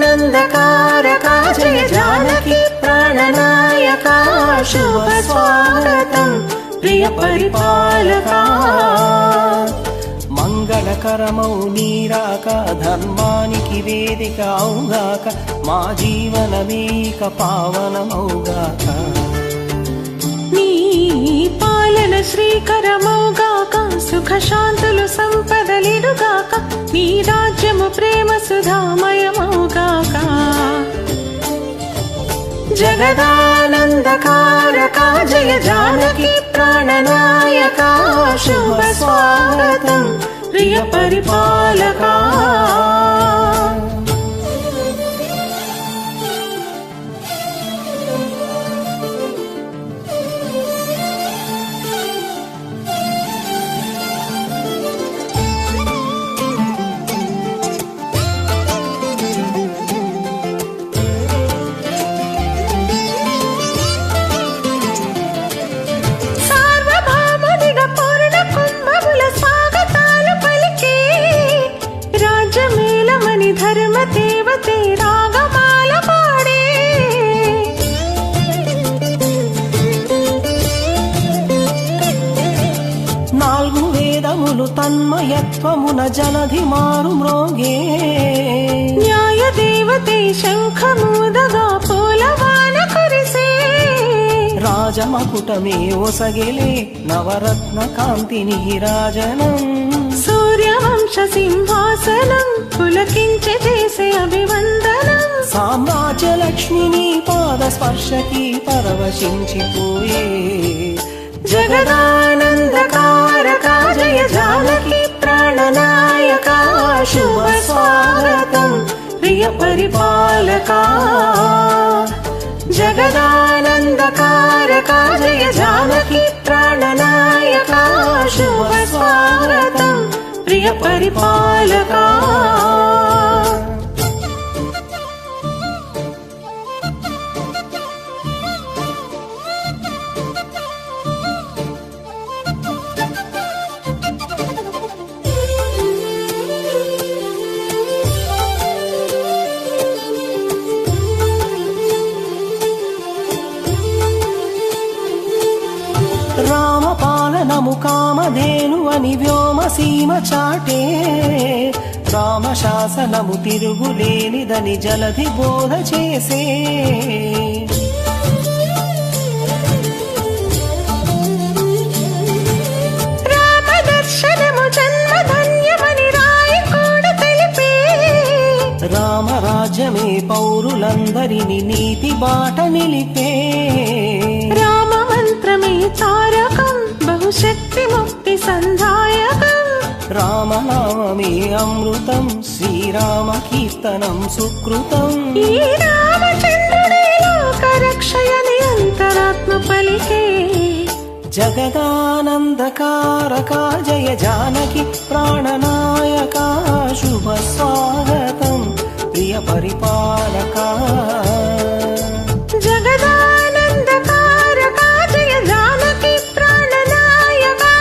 जगदानन्दकारका जय जानकी प्राणनायका शुभ स्वागतं प्रिय परिपालका మంగళకరమౌ నీరాక ధర్మానికి వేదిక అవుగాక మా జీవనమేక పావనమౌగాక నీ పాలన శ్రీకరమౌగాక సుఖ శాంతులు సంపదలిడుగాక నీ రాజ్యము ప్రేమ సుధామయమౌగాక జగదానందకారకా జయ జానకి ప్రాణనాయకా శుభ స్వాగతం ప్రియ పరిపాలకా దేవతే రాగమాల పాడే నాలుగు వేదములు తన్మయత్వమున జలధి మారు మ్రోగే న్యాయ దేవతే శంఖమూదగా పూలవాన కురిసే రాజమకుటమే ఒసగెలే నవరత్న కాంతిని రాజనం సూర్యవంశ సింహాసనం పులకించి చేసే అభివందనం సామ్రాజ్య లక్ష్మిని పాద స్పర్శకి పరవశించిపోయే జగదానందకారకా జయ జానకి ప్రాణనాయకా శుభ స్వాగతం ప్రియ పరిపాలకా జగదానందకారకా జయ జానకి ప్రాణనాయకా శుభ స్వాగతం ప్రియ పరిపాలకా రామపాలనము కామధేను అని వ్యోమసీమ చాటే రామశాసనము తిరుగులేనిదని జలధి బోధ చేసే రామదర్శనము జన్మధన్యమని రాయకోడు తెలిపే రామరాజ్యమే పౌరులందరిని నీతి బాట నిలిపే రామమంత్రమే తారకం బహుశక్తి ముక్తి సంధాయకం రామనామే అమృతం శ్రీరామ కీర్తనం సుకృతం ఈ రామచంద్రుడే లోకరక్షయని అంతరాత్మ పలికే జగదానందకారకా జయ జానకి ప్రాణనాయకా శుభ స్వాగతం ప్రియ పరిపాలకా జగదానందకారకా జయ జానకి ప్రాణనాయకా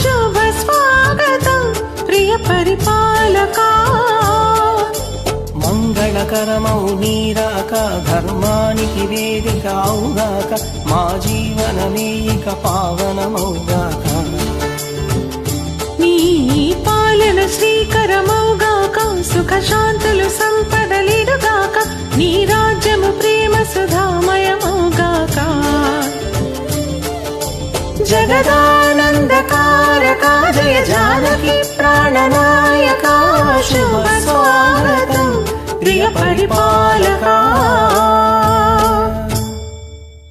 శుభ స్వాగతం ప్రియ పరిపాలకా మంగళకరమౌ నీరాక ధర్మానికి వేదిక అవుగాక మా జీవనమేక పావనమౌగాక నీ పాలన శ్రీకరమౌగాక సుఖ శాంతులు సంపదలిడుగాక నీ రాజ్యము ప్రేమ సుధా జగదానందకారకా జయ జానకి ప్రాణనాయకా శుభ స్వాగతం ప్రియ పరిపాలకా